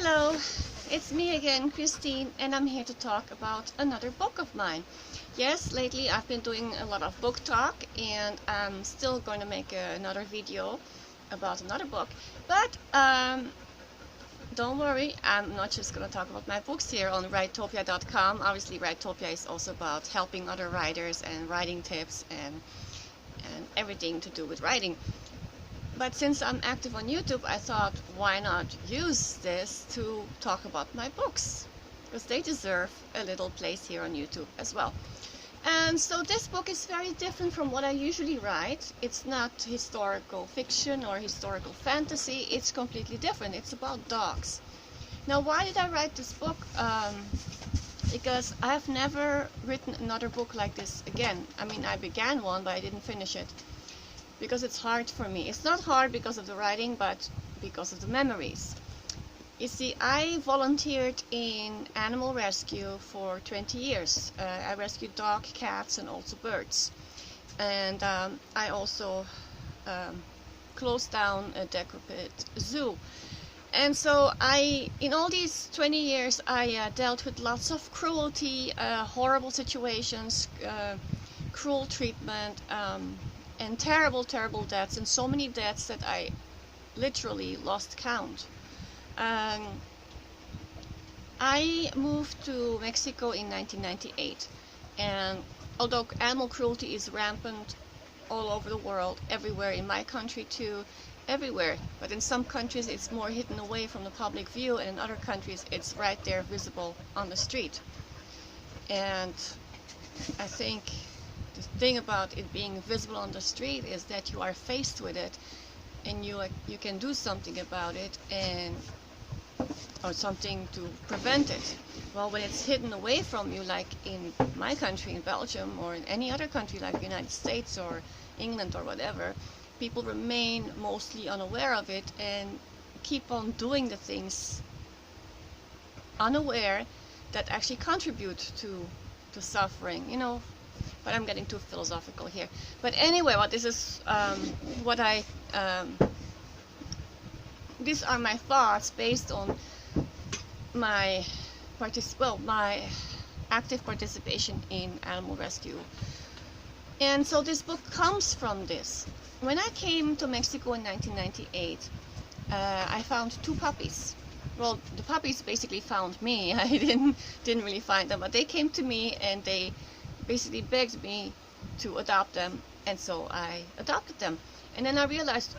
Hello, it's me again, Christine, and I'm here to talk about another book of mine. Yes, lately I've been doing a lot of book talk, and I'm still going to make another video about another book, but don't worry, I'm not just going to talk about my books here on writopia.com. Obviously, Writopia is also about helping other writers and writing tips and everything to do with writing. But since I'm active on YouTube, I thought, why not use this to talk about my books? Because they deserve a little place here on YouTube as well. And so this book is very different from what I usually write. It's not historical fiction or historical fantasy. It's completely different. It's about dogs. Now, why did I write this book? Because I've never written another book like this again. I mean, I began one, but I didn't finish it. Because it's hard for me. It's not hard because of the writing, but because of the memories. You see, I volunteered in animal rescue for 20 years. I rescued dogs, cats, and also birds. And I also closed down a decrepit zoo. And so in all these 20 years, I dealt with lots of cruelty, horrible situations, cruel treatment, and terrible deaths, and so many deaths that I literally lost count. I moved to Mexico in 1998, and although animal cruelty is rampant all over the world, everywhere, in my country too, everywhere, but in some countries it's more hidden away from the public view, and in other countries it's right there visible on the street. And I think the thing about it being visible on the street is that you are faced with it, and you can do something about it, or something to prevent it. Well, when it's hidden away from you, like in my country, in Belgium, or in any other country like the United States or England or whatever, people remain mostly unaware of it and keep on doing the things unaware that actually contribute to suffering, But I'm getting too philosophical here. But anyway, these are my thoughts based on my active participation in animal rescue. And so this book comes from this. When I came to Mexico in 1998, I found 2 puppies. Well, the puppies basically found me. I didn't really find them, but they came to me and they basically begged me to adopt them, and so I adopted them. And then I realized,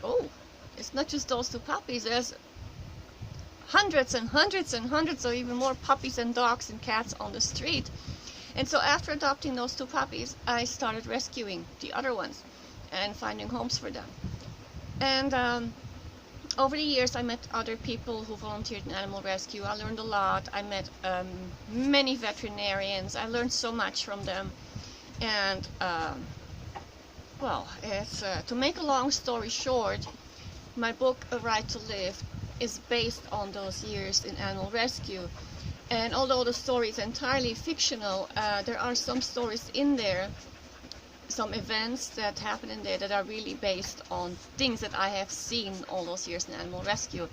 it's not just those 2 puppies, there's hundreds and hundreds and hundreds or even more puppies and dogs and cats on the street. And so after adopting those 2 puppies, I started rescuing the other ones and finding homes for them. And over the years, I met other people who volunteered in animal rescue. I learned a lot. I met many veterinarians. I learned so much from them. And, it's to make a long story short, my book, A Right to Live, is based on those years in animal rescue. And although the story is entirely fictional, there are some stories in there, some events that happen in there that are really based on things that I have seen all those years in animal rescue.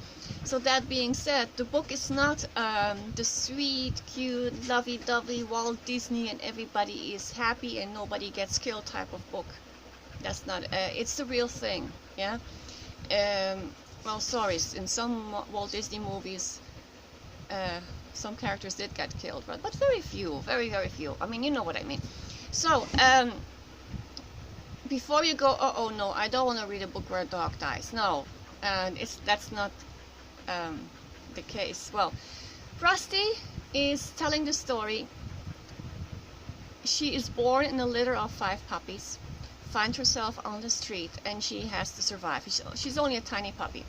So that being said, the book is not the sweet, cute, lovey-dovey Walt Disney and everybody is happy and nobody gets killed type of book. That's not, it's the real thing, yeah? Sorry, in some Walt Disney movies, some characters did get killed, but very few, very few. I mean, you know what I mean. So, before you go, no, I don't want to read a book where a dog dies. No, that's not the case. Well, Rusty is telling the story. She is born in a litter of 5 puppies, finds herself on the street, and she has to survive. She's only a tiny puppy.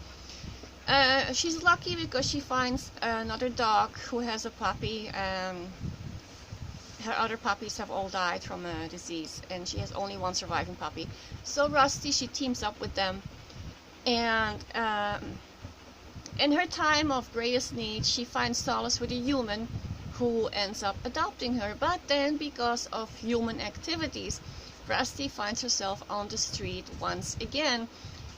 She's lucky because she finds another dog who has a puppy. Her other puppies have all died from a disease, and she has only one surviving puppy. So Rusty, she teams up with them, and in her time of greatest need, she finds solace with a human who ends up adopting her. But then, because of human activities, Rusty finds herself on the street once again,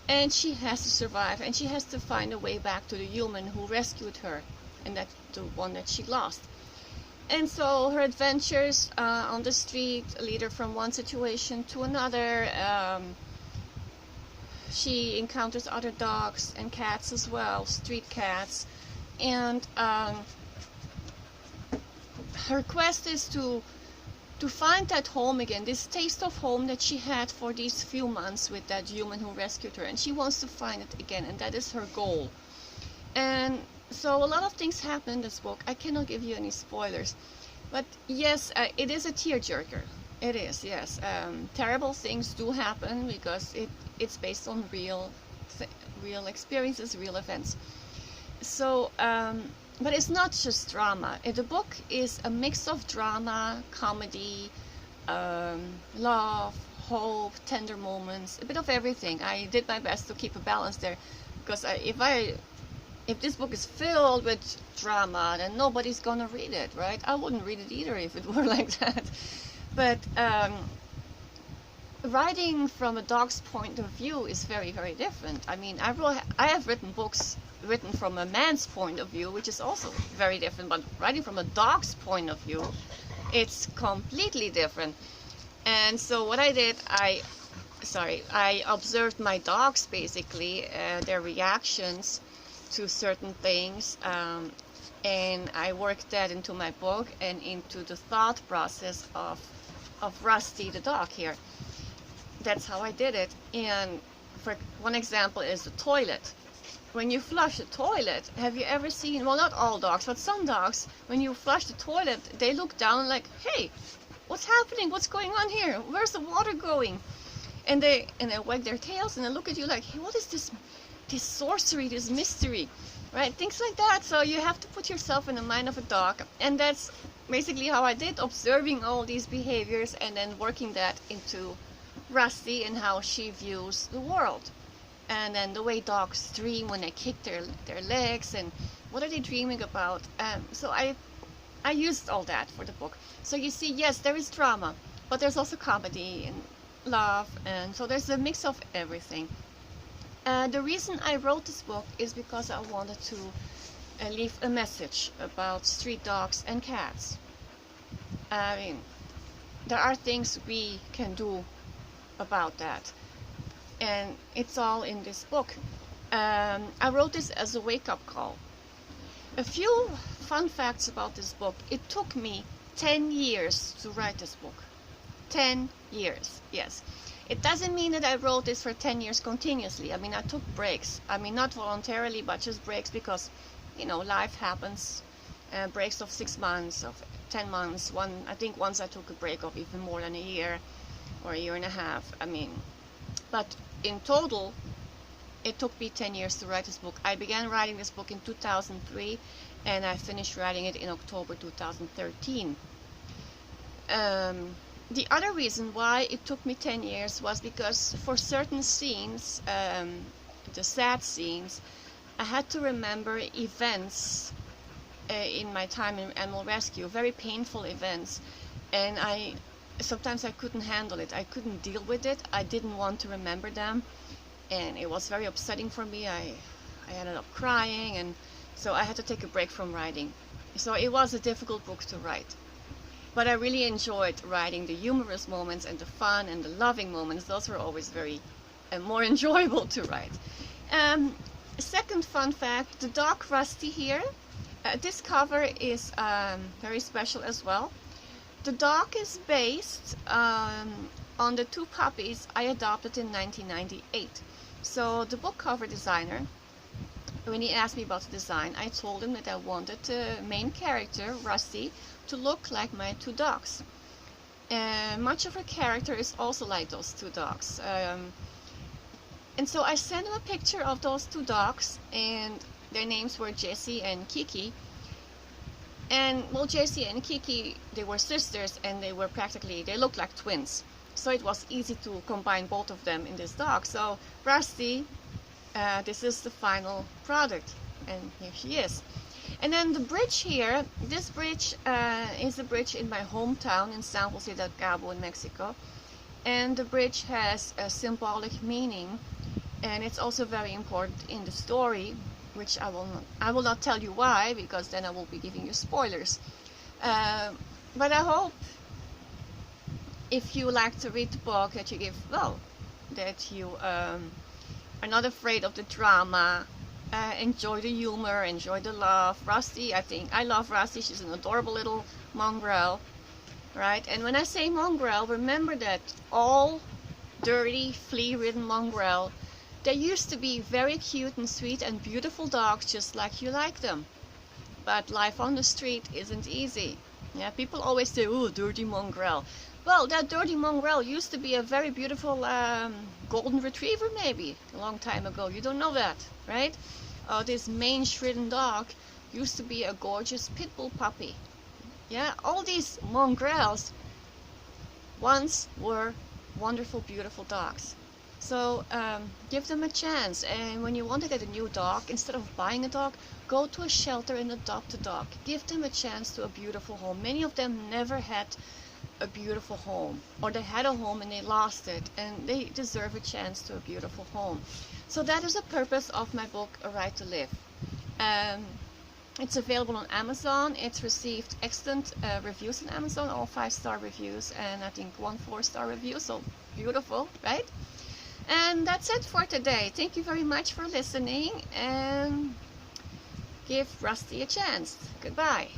and she has to survive, and she has to find a way back to the human who rescued her. and that's the one that she lost. And so her adventures on the street lead her from one situation to another. She encounters other dogs and cats as well, street cats, and her quest is to find that home again, this taste of home that she had for these few months with that human who rescued her, and she wants to find it again, and that is her goal. And so a lot of things happen in this book. I cannot give you any spoilers, but yes, it is a tearjerker. It is, yes. Terrible things do happen because it's based on real experiences, real events. So, but it's not just drama. The book is a mix of drama, comedy, love, hope, tender moments, a bit of everything. I did my best to keep a balance there, because if this book is filled with drama, then nobody's gonna read it, right? I wouldn't read it either if it were like that. But writing from a dog's point of view is very, very different. I mean, I have written books written from a man's point of view, which is also very different, but writing from a dog's point of view, it's completely different. And so what I did, I observed my dogs, basically, their reactions to certain things, and I worked that into my book and into the thought process of Rusty, the dog here. That's how I did it. And for one example is the toilet. When you flush the toilet, have you ever seen, well, not all dogs, but some dogs, when you flush the toilet, they look down like, hey, what's happening? What's going on here? Where's the water going? And they wag their tails and they look at you like, hey, what is this sorcery, this mystery, right? Things like that. So you have to put yourself in the mind of a dog, and that's basically how I did, observing all these behaviors and then working that into Rusty and how she views the world. And then the way dogs dream when they kick their legs, and what are they dreaming about. So I used all that for the book. So you see, yes, there is drama, but there's also comedy and love, and so there's a mix of everything. The reason I wrote this book is because I wanted to leave a message about street dogs and cats. I mean, there are things we can do about that, and it's all in this book. I wrote this as a wake-up call. A few fun facts about this book. It took me 10 years to write this book. 10 years, yes. It doesn't mean that I wrote this for 10 years continuously. I mean, I took breaks. I mean, not voluntarily, but just breaks because, you know, life happens. Breaks of 6 months, of 10 months. I think once I took a break of even more than a year or a year and a half. I mean, but in total, it took me 10 years to write this book. I began writing this book in 2003, and I finished writing it in October 2013. The other reason why it took me 10 years was because for certain scenes, the sad scenes, I had to remember events in my time in animal rescue, very painful events, and sometimes I couldn't handle it. I couldn't deal with it. I didn't want to remember them, and it was very upsetting for me. I ended up crying, and so I had to take a break from writing. So it was a difficult book to write. But I really enjoyed writing the humorous moments and the fun and the loving moments. Those were always very more enjoyable to write. Second fun fact, the dog Rusty here, this cover is very special as well. The dog is based on the 2 puppies I adopted in 1998. So the book cover designer, when he asked me about the design, I told him that I wanted the main character, Rusty, to look like my 2 dogs. Much of her character is also like those 2 dogs. And so I sent him a picture of those 2 dogs, and their names were Jessie and Kiki. And well, Jessie and Kiki, they were sisters, and they looked like twins. So it was easy to combine both of them in this dog. So Rusty, this is the final product, and here she is. And then the bridge here, this bridge is a bridge in my hometown in San Jose del Cabo in Mexico. And the bridge has a symbolic meaning, and it's also very important in the story. which I will not tell you why, because then I will be giving you spoilers. But I hope if you like to read the book that that you are not afraid of the drama, enjoy the humor, enjoy the love. Rusty, I love Rusty. She's an adorable little mongrel, right? And when I say mongrel, remember that all dirty, flea-ridden mongrel, they used to be very cute and sweet and beautiful dogs, just like you like them. But life on the street isn't easy. Yeah, people always say, "Oh, dirty mongrel." Well, that dirty mongrel used to be a very beautiful golden retriever, maybe a long time ago. You don't know that, right? This mange-ridden dog used to be a gorgeous pit bull puppy. Yeah, all these mongrels once were wonderful, beautiful dogs. So give them a chance. And when you want to get a new dog, instead of buying a dog, go to a shelter and adopt a dog. Give them a chance to a beautiful home. Many of them never had a beautiful home, or they had a home and they lost it, and they deserve a chance to a beautiful home. So that is the purpose of my book, A Right to Live. It's available on Amazon. It's received excellent reviews on Amazon, all 5-star reviews, and I think 1 4-star review, so beautiful, right? And that's it for today. Thank you very much for listening, and give Rusty a chance. Goodbye.